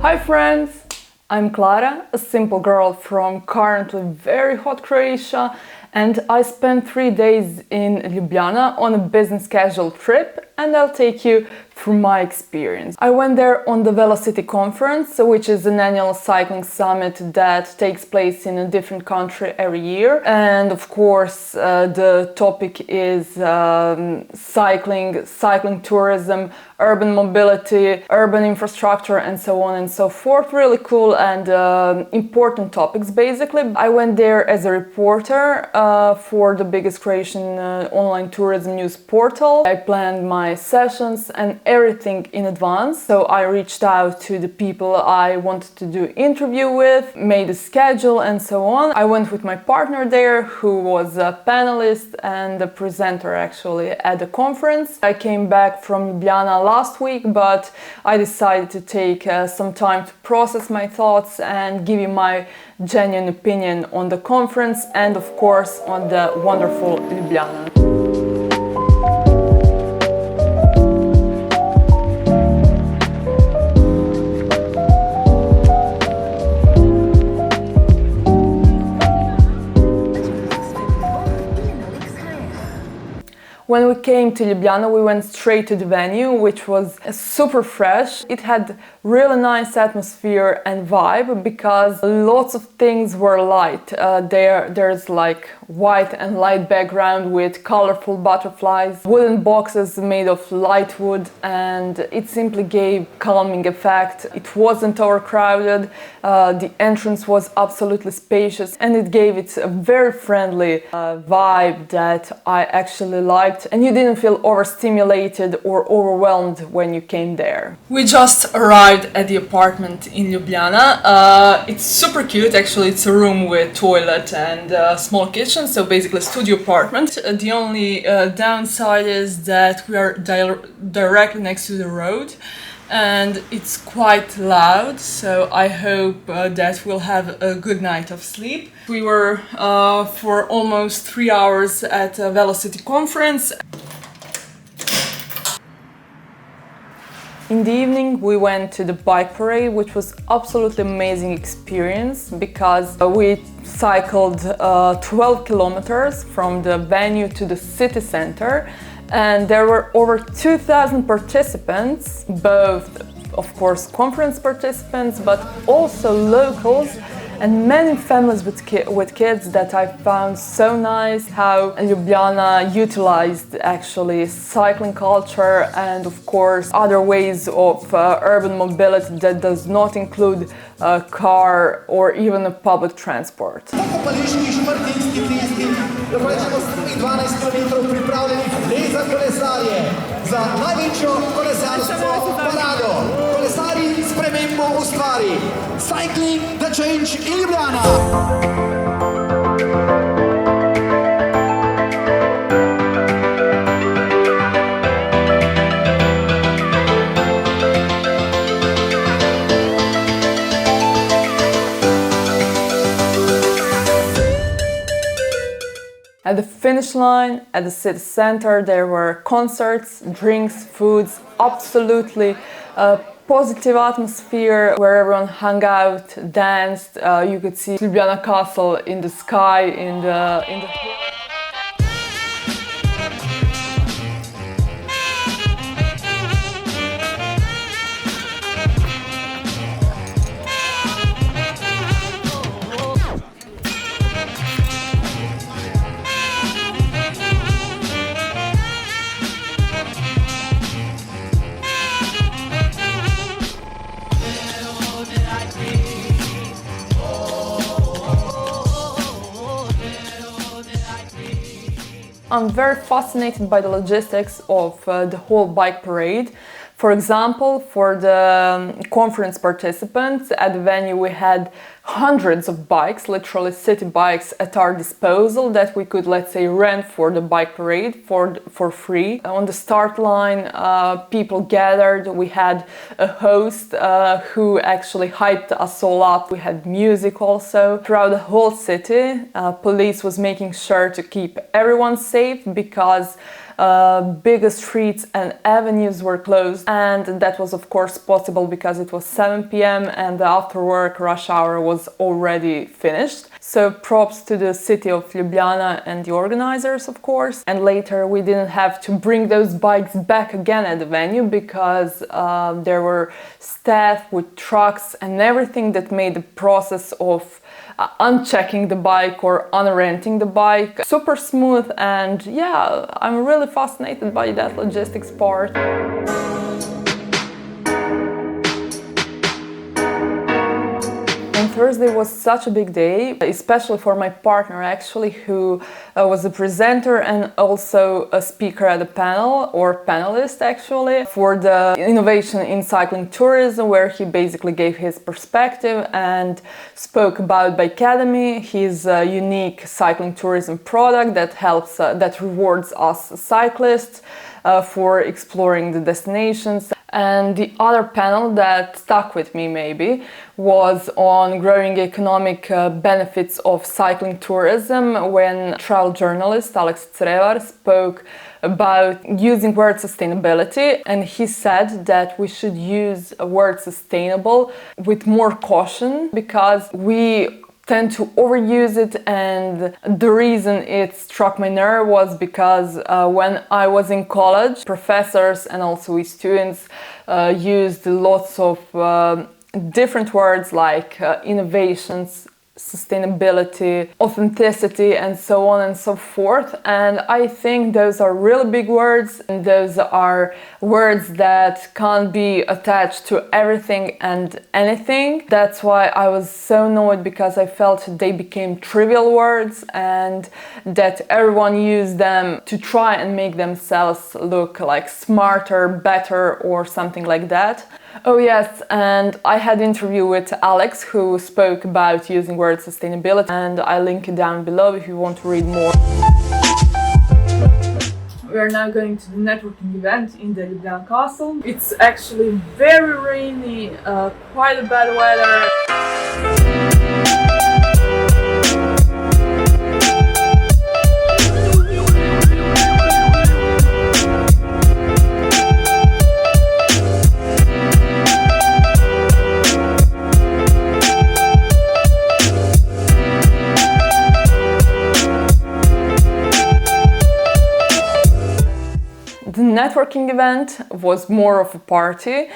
Hi friends! I'm Clara, a simple girl from currently very hot Croatia, and I spent 3 days in Ljubljana on a business casual trip, and I'll take you through my experience. I went there on the Velo-city conference, which is an annual cycling summit that takes place in a different country every year. And of course, the topic is cycling tourism, urban mobility, urban infrastructure, and so on and so forth. Really cool and important topics, basically. I went there as a reporter for the biggest Croatian online tourism news portal. I planned my sessions and everything in advance, so I reached out to the people I wanted to do interview with, made a schedule and so on. I went with my partner there, who was a panelist and a presenter actually at the conference. I came back from Ljubljana last week, but I decided to take some time to process my thoughts and give you my genuine opinion on the conference and of course on the wonderful Ljubljana. When we came to Ljubljana, we went straight to the venue, which was super fresh. It had really nice atmosphere and vibe because lots of things were light. There's like white and light background with colorful butterflies, wooden boxes made of light wood, and it simply gave calming effect. It wasn't overcrowded, the entrance was absolutely spacious, and it gave it a very friendly vibe that I actually liked. And you didn't feel overstimulated or overwhelmed when you came there. We just arrived at the apartment in Ljubljana. It's super cute, actually. It's a room with toilet and a small kitchen, so basically a studio apartment. The only downside is that we are directly next to the road, and it's quite loud, so I hope that we'll have a good night of sleep. We were for almost 3 hours at a Velo-city conference. In the evening we went to the bike parade, which was absolutely amazing experience because we cycled 12 kilometers from the venue to the city center. And there were over 2,000 participants, both, of course, conference participants, but also locals, and many families with kids that I found so nice how Ljubljana utilized actually cycling culture and, of course, other ways of urban mobility that does not include a car or even a public transport. Dokončamo prvih 12 km pripravljenih le za kolesarje, za največjo kolesarsko parado. Kolesarji spremembo ustvari. Cycling the change in Ljubljana. At the finish line, at the city center, there were concerts, drinks, foods, absolutely positive atmosphere where everyone hung out, danced. You could see Ljubljana Castle in the sky, in the I'm very fascinated by the logistics of the whole bike parade. For example, for the conference participants at the venue we had hundreds of bikes, literally city bikes, at our disposal that we could, let's say, rent for the bike parade for free. On the start line, people gathered. We had a host who actually hyped us all up. We had music also. Throughout the whole city, police was making sure to keep everyone safe because bigger streets and avenues were closed, and that was of course possible because it was 7 p.m. and the after work rush hour was already finished. So props to the city of Ljubljana and the organizers, of course. And later we didn't have to bring those bikes back again at the venue because there were staff with trucks and everything that made the process of unchecking the bike or unrenting the bike super smooth. And yeah, I'm really fascinated by that logistics part. And Thursday was such a big day, especially for my partner actually, who was a presenter and also a speaker at the panel, or panelist actually, for the innovation in cycling tourism, where he basically gave his perspective and spoke about Bikeademy, his unique cycling tourism product that helps, that rewards us cyclists for exploring the destinations. And the other panel that stuck with me maybe was on growing economic benefits of cycling tourism, when travel journalist Alex Crevar spoke about using word sustainability, and he said that we should use a word sustainable with more caution because we tend to overuse it. And the reason it struck my nerve was because when I was in college, professors and also we students used lots of different words like innovations, sustainability, authenticity, and so on and so forth. And I think those are really big words, and those are words that can't be attached to everything and anything. That's why I was so annoyed, because I felt they became trivial words and that everyone used them to try and make themselves look like smarter, better, or something like that. Oh yes, and I had an interview with Alex who spoke about using word sustainability, and I link it down below if you want to read more. We are now going to the networking event in the Ljubljana castle. It's actually very rainy, quite a bad weather. The networking event was more of a party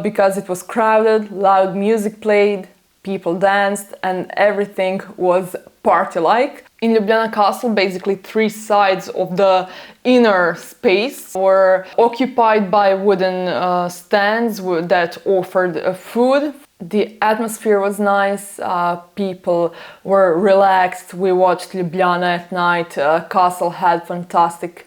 because it was crowded, loud music played, people danced, and everything was party-like. In Ljubljana Castle, basically 3 sides of the inner space were occupied by wooden stands that offered food. The atmosphere was nice, people were relaxed, we watched Ljubljana at night, castle had fantastic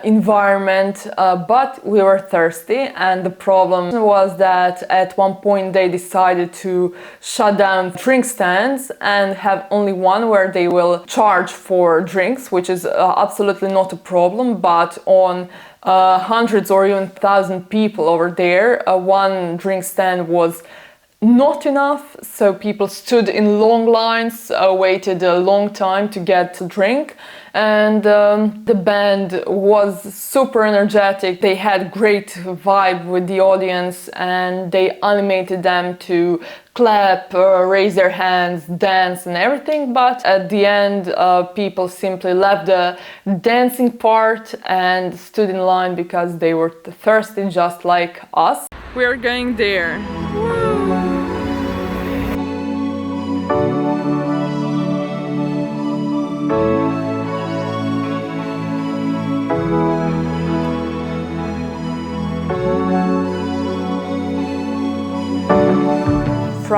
environment, but we were thirsty, and the problem was that at one point they decided to shut down drink stands and have only one where they will charge for drinks, which is absolutely not a problem, but on hundreds or even 1,000 people over there, one drink stand was not enough, so people stood in long lines, waited a long time to get a drink. And the band was super energetic. They had great vibe with the audience, and they animated them to clap, raise their hands, dance and everything. But at the end, people simply left the dancing part and stood in line because they were thirsty just like us. We are going there. Woo!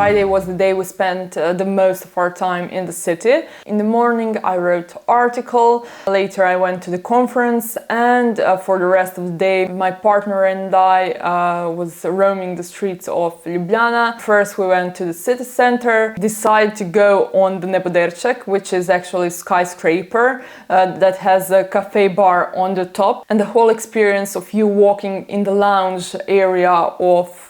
Friday was the day we spent the most of our time in the city. In the morning I wrote an article, later I went to the conference, and for the rest of the day my partner and I was roaming the streets of Ljubljana. First we went to the city center, decided to go on the Neboderček, which is actually a skyscraper that has a cafe bar on the top, and the whole experience of you walking in the lounge area of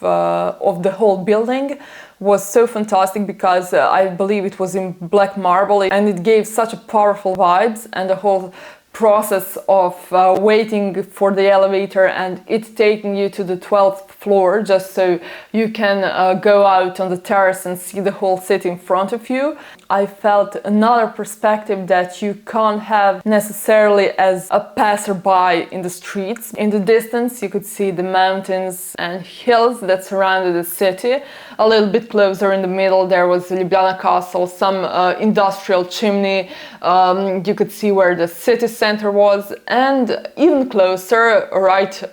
the whole building was so fantastic, because I believe it was in black marble and it gave such a powerful vibes, and the whole process of waiting for the elevator and it taking you to the 12th floor just so you can go out on the terrace and see the whole city in front of you. I felt another perspective that you can't have necessarily as a passerby in the streets. In the distance you could see the mountains and hills that surrounded the city. A little bit closer in the middle there was the Ljubljana castle, some industrial chimney. You could see where the city center was, and even closer, right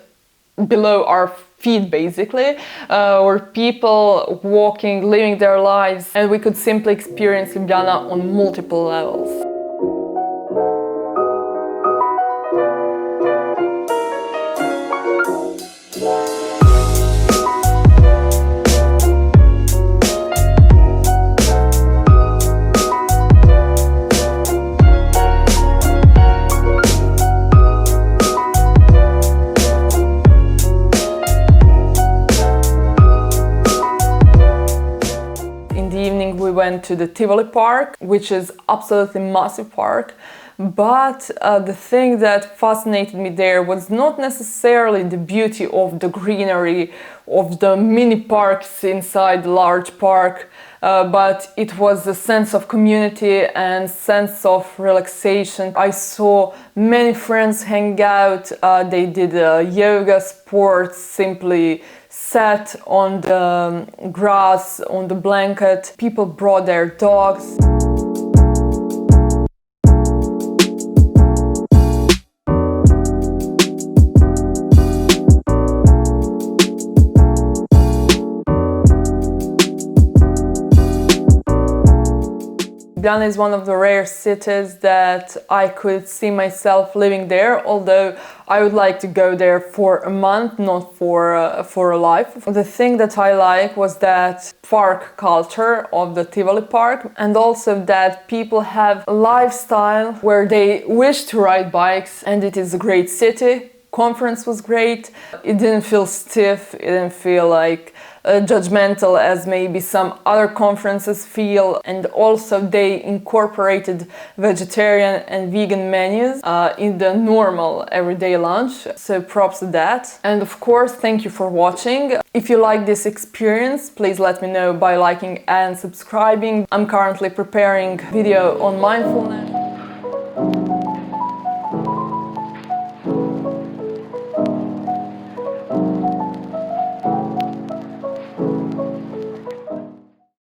below our feet basically, were people walking, living their lives, and we could simply experience Ljubljana on multiple levels. We went to the Tivoli Park, which is absolutely massive park, but the thing that fascinated me there was not necessarily the beauty of the greenery, of the mini parks inside the large park, but it was a sense of community and sense of relaxation. I saw many friends hang out, they did yoga, sports, simply sat on the grass, on the blanket. People brought their dogs. Ljubljana is one of the rare cities that I could see myself living there, although I would like to go there for a month, not for a life. The thing that I like was that park culture of the Tivoli Park, and also that people have a lifestyle where they wish to ride bikes, and it is a great city. Conference was great. It didn't feel stiff, it didn't feel like judgmental as maybe some other conferences feel, and also they incorporated vegetarian and vegan menus in the normal everyday lunch, so props to that. And of course, thank you for watching. If you like this experience, please let me know by liking and subscribing. I'm currently preparing video on mindfulness.